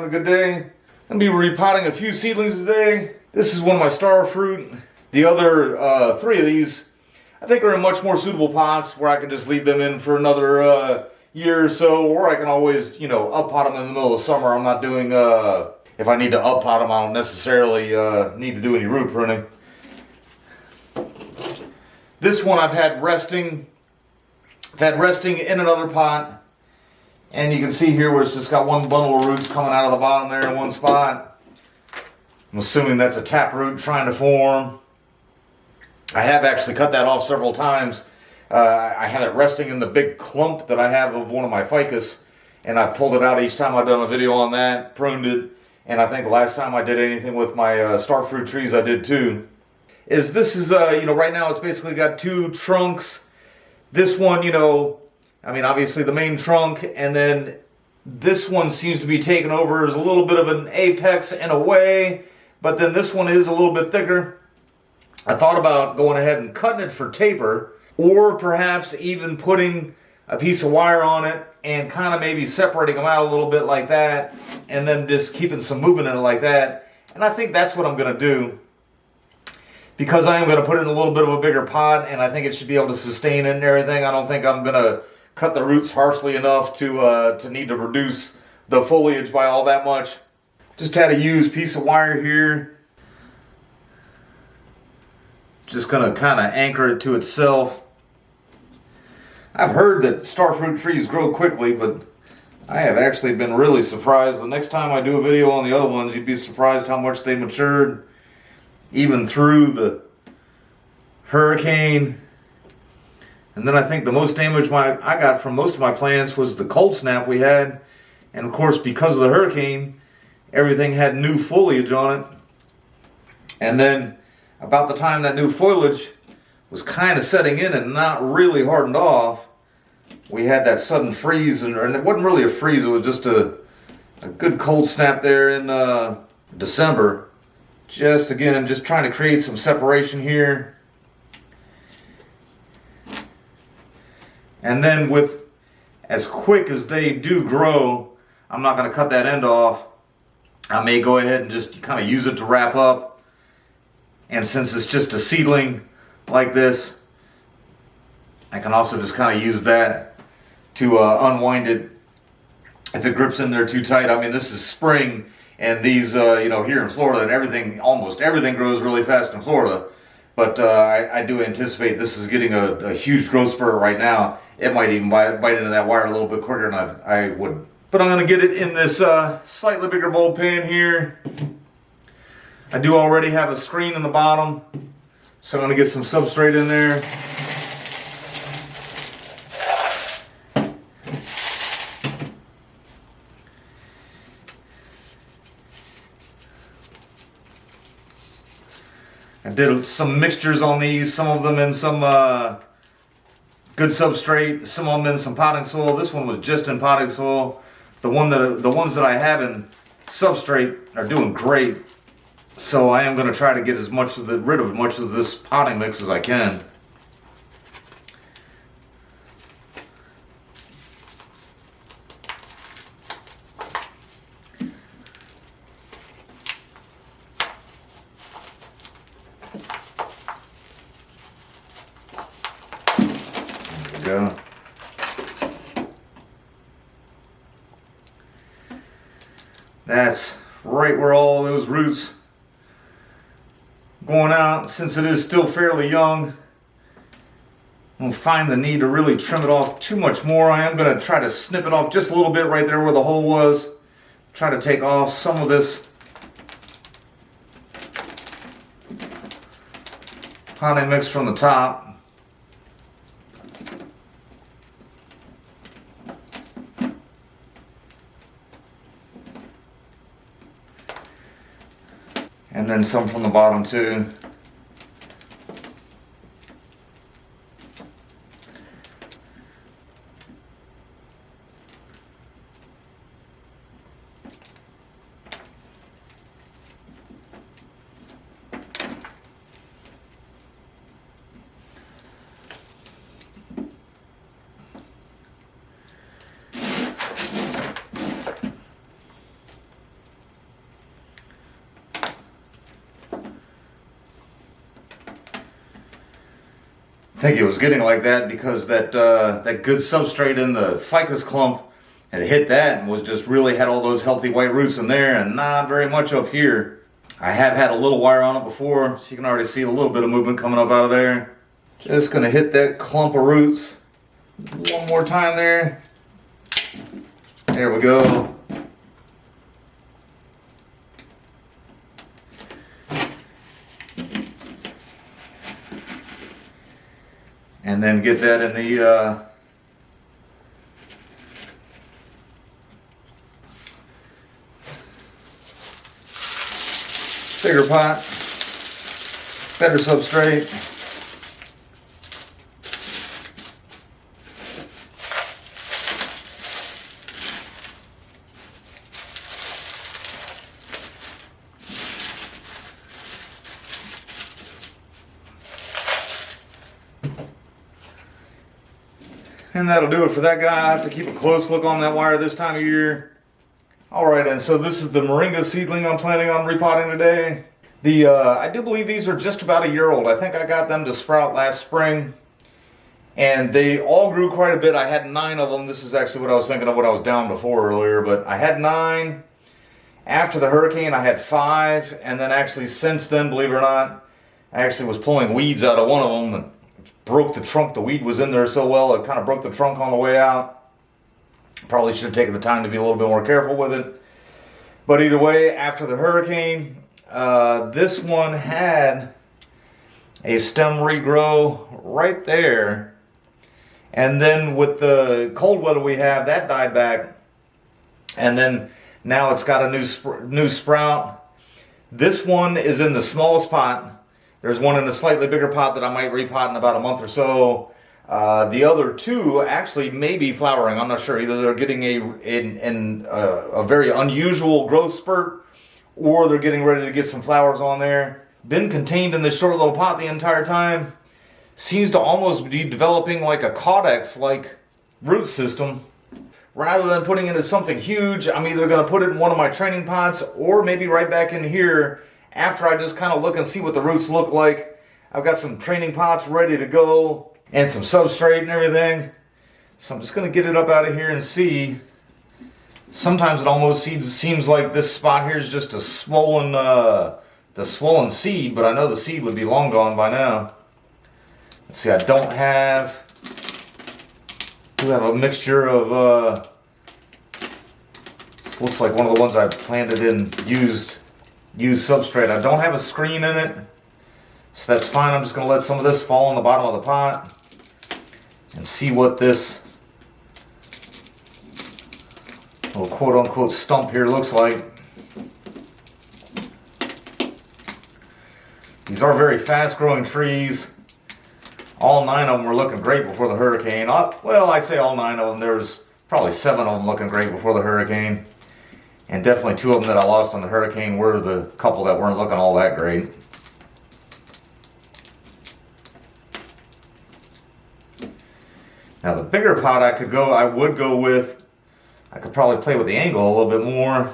a good day. I'm going to be repotting a few seedlings today. This is one of my Star Fruit. The other three of these, I think, are in much more suitable pots where I can just leave them in for another year or so, or I can always, up pot them in the middle of the summer. I'm not doing, if I need to up pot them, I don't necessarily need to do any root pruning. This one I've had resting in another pot. And you can see here where it's just got one bundle of roots coming out of the bottom there in one spot. I'm assuming that's a taproot trying to form. I have actually cut that off several times. I had it resting in the big clump that I have of one of my ficus, and I've pulled it out each time I've done a video on that, pruned it, and I think the last time I did anything with my star fruit trees I did too. This is right now it's basically got two trunks. This one, obviously the main trunk, and then this one seems to be taken over as a little bit of an apex in a way, but then this one is a little bit thicker. I thought about going ahead and cutting it for taper, or perhaps even putting a piece of wire on it and kind of maybe separating them out a little bit like that, and then just keeping some movement in it like that. And I think that's what I'm going to do, because I am going to put it in a little bit of a bigger pot, and I think it should be able to sustain it and everything. I don't think I'm going to cut the roots harshly enough to need to reduce the foliage by all that much. Just had a used piece of wire here. Just going to kind of anchor it to itself. I've heard that starfruit trees grow quickly, but I have actually been really surprised. The next time I do a video on the other ones, you'd be surprised how much they matured, even through the hurricane. And then I think the most damage I got from most of my plants was the cold snap we had. And of course, because of the hurricane, everything had new foliage on it. And then about the time that new foliage was kind of setting in and not really hardened off, we had that sudden freeze. And it wasn't really a freeze, it was just a good cold snap there in December. Just trying to create some separation here. And then with as quick as they do grow, I'm not going to cut that end off. I may go ahead and just kind of use it to wrap up. And since it's just a seedling like this, I can also just kind of use that to unwind it if it grips in there too tight. I mean, this is spring, and these, here in Florida, and almost everything grows really fast in Florida. But I do anticipate this is getting a huge growth spurt right now. It might even bite into that wire a little bit quicker than I would. But I'm going to get it in this slightly bigger bulb pan here. I do already have a screen in the bottom, so I'm going to get some substrate in there. I did some mixtures on these, some of them in some good substrate, some of them in some potting soil. This one was just in potting soil. The ones that I have in substrate are doing great. So I am going to try to get rid of as much of this potting mix as I can. Go. That's right where all those roots going out. Since it is still fairly young, I don't find the need to really trim it off too much more. I am going to try to snip it off just a little bit right there where the hole was. Try to take off some of this potting mix from the top. And then some from the bottom too. I think it was getting like that because that good substrate in the ficus clump had hit that and was just really had all those healthy white roots in there and not very much up here. I have had a little wire on it before, so you can already see a little bit of movement coming up out of there. Just gonna hit that clump of roots one more time there. There we go. And then get that in the bigger pot, better substrate. And that'll do it for that guy. I have to keep a close look on that wire this time of year. Alright, and so this is the Moringa seedling I'm planning on repotting today. I do believe these are just about a year old. I think I got them to sprout last spring. And they all grew quite a bit. I had 9 of them. This is actually what I was thinking of what I was down before earlier. But I had 9. After the hurricane, I had 5. And then actually since then, believe it or not, I actually was pulling weeds out of one of them. And broke the trunk. The weed was in there so well, it kind of broke the trunk on the way out. Probably should have taken the time to be a little bit more careful with it. But either way, after the hurricane, this one had a stem regrow right there. And then with the cold weather we have, that died back. And then now it's got a new sprout. This one is in the smallest pot. There's one in a slightly bigger pot that I might repot in about a month or so. The other 2 actually may be flowering. I'm not sure. Either they're getting a very unusual growth spurt, or they're getting ready to get some flowers on there. Been contained in this short little pot the entire time. Seems to almost be developing like a caudex-like root system. Rather than putting it into something huge, I'm either going to put it in one of my training pots or maybe right back in here after I just kind of look and see what the roots look like. I've got some training pots ready to go and some substrate and everything. So I'm just going to get it up out of here and see. Sometimes it almost seems like this spot here is just a swollen, the swollen seed, but I know the seed would be long gone by now. Let's see, I do have a mixture of, this looks like one of the ones I planted in used substrate. I don't have a screen in it, so that's fine. I'm just going to let some of this fall on the bottom of the pot and see what this little quote-unquote stump here looks like. These are very fast-growing trees. All 9 of them were looking great before the hurricane. Well, I say all 9 of them. There's probably 7 of them looking great before the hurricane. And definitely 2 of them that I lost on the hurricane were the couple that weren't looking all that great. Now the bigger pot I would go with, I could probably play with the angle a little bit more.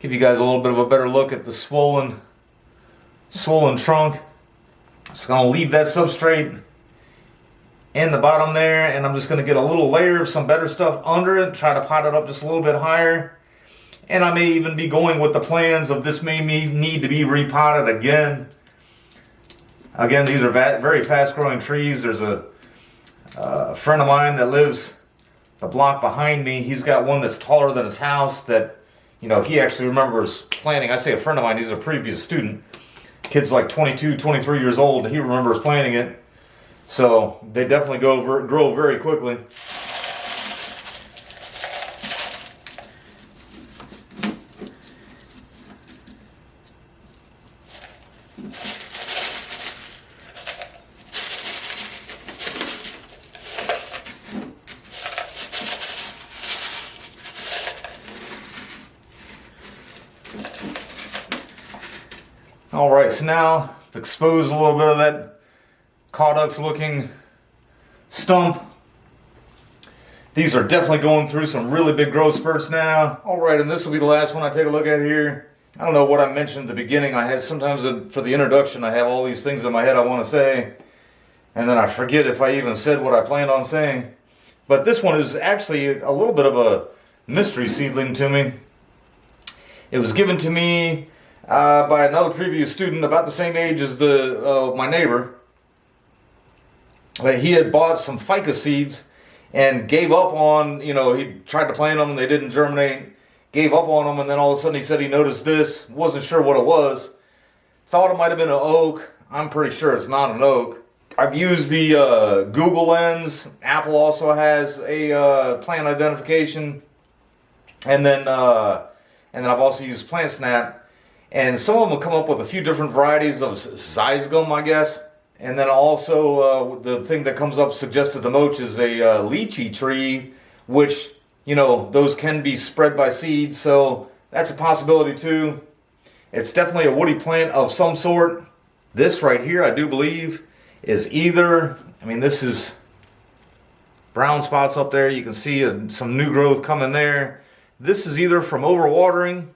Give you guys a little bit of a better look at the swollen trunk. Just gonna leave that substrate in the bottom there, and I'm just going to get a little layer of some better stuff under it, try to pot it up just a little bit higher. And I may even be going with the plans of this may need to be repotted again. Again, these are very fast growing trees. There's a friend of mine that lives the block behind me. He's got one that's taller than his house that, you know, he actually remembers planting. I say a friend of mine, he's a previous student. Kid's like 22, 23 years old. He remembers planting it. So they definitely grow very quickly. All right, so now I've exposed a little bit of that caudex looking stump. These are definitely going through some really big growth spurts now. All right, and this will be the last one I take a look at here. I don't know what I mentioned at the beginning. I had sometimes for the introduction, I have all these things in my head I want to say, and then I forget if I even said what I planned on saying. But this one is actually a little bit of a mystery seedling to me. It was given to me by another previous student about the same age as my neighbor. But he had bought some ficus seeds and gave up on, he tried to plant them and they didn't germinate. Gave up on them, and then all of a sudden he said he noticed this. Wasn't sure what it was. Thought it might have been an oak. I'm pretty sure it's not an oak. I've used the Google Lens. Apple also has a plant identification, and then I've also used PlantSnap. And some of them will come up with a few different varieties of Zygum, I guess. And then also the thing that comes up suggested the most is a lychee tree, which, those can be spread by seed, so that's a possibility too. It's definitely a woody plant of some sort. This right here, I do believe, is either, this is brown spots up there. You can see some new growth coming there. This is either from overwatering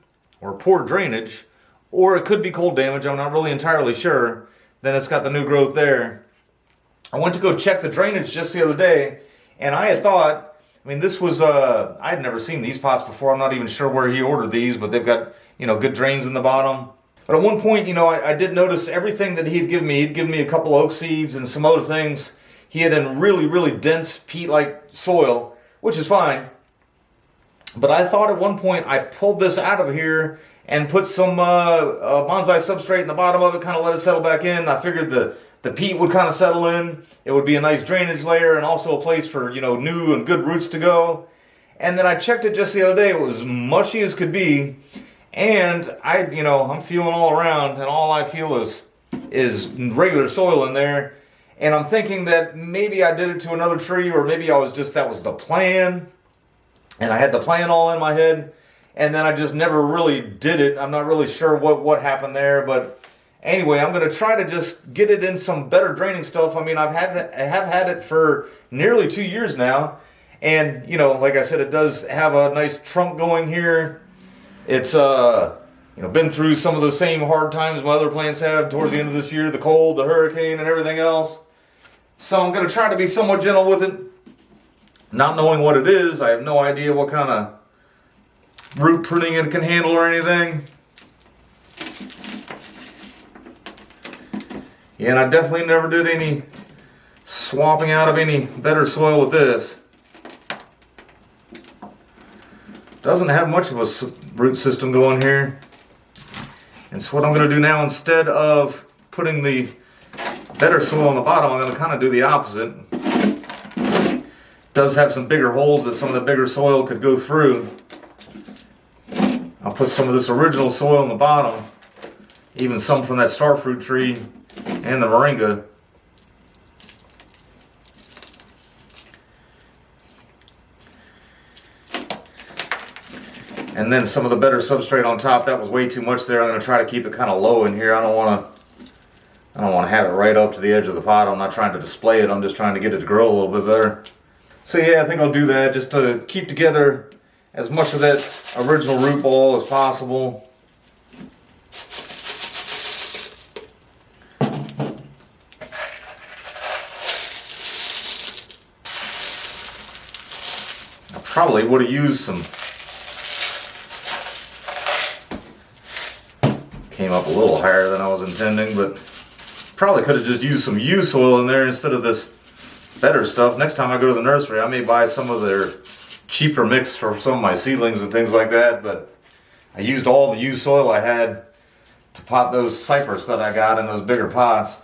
or poor drainage, or it could be cold damage. I'm not really entirely sure. Then it's got the new growth there. I went to go check the drainage just the other day, and I had thought, this was, I had never seen these pots before. I'm not even sure where he ordered these, but they've got, good drains in the bottom. But at one point, I did notice everything that he'd given me. He'd given me a couple oak seeds and some other things. He had in really, really dense peat-like soil, which is fine. But I thought at one point I pulled this out of here and put some bonsai substrate in the bottom of it, kind of let it settle back in. I figured the peat would kind of settle in. It would be a nice drainage layer and also a place for, new and good roots to go. And then I checked it just the other day. It was mushy as could be. And I'm feeling all around, and all I feel is regular soil in there. And I'm thinking that maybe I did it to another tree, or maybe that was the plan. And I had the plan all in my head. And then I just never really did it. I'm not really sure what happened there, but anyway, I'm going to try to just get it in some better draining stuff. I have had it for nearly 2 years now. And, like I said, it does have a nice trunk going here. It's, been through some of the same hard times my other plants have towards the end of this year, the cold, the hurricane, and everything else. So I'm going to try to be somewhat gentle with it. Not knowing what it is, I have no idea what kind of root pruning it can handle or anything. Yeah, and I definitely never did any swapping out of any better soil with this. Doesn't have much of a root system going here. And so what I'm going to do now, instead of putting the better soil on the bottom, I'm going to kind of do the opposite. Does have some bigger holes that some of the bigger soil could go through. I'll put some of this original soil in the bottom, even some from that Star Fruit tree and the Moringa. And then some of the better substrate on top. That was way too much there. I'm going to try to keep it kind of low in here. I don't want to have it right up to the edge of the pot. I'm not trying to display it. I'm just trying to get it to grow a little bit better. So yeah, I think I'll do that just to keep together as much of that original root ball as possible. I probably would have used some, came up a little higher than I was intending, but probably could have just used some used soil in there instead of this better stuff. Next time I go to the nursery, I may buy some of their cheaper mix for some of my seedlings and things like that, but I used all the used soil I had to pot those cypress that I got in those bigger pots.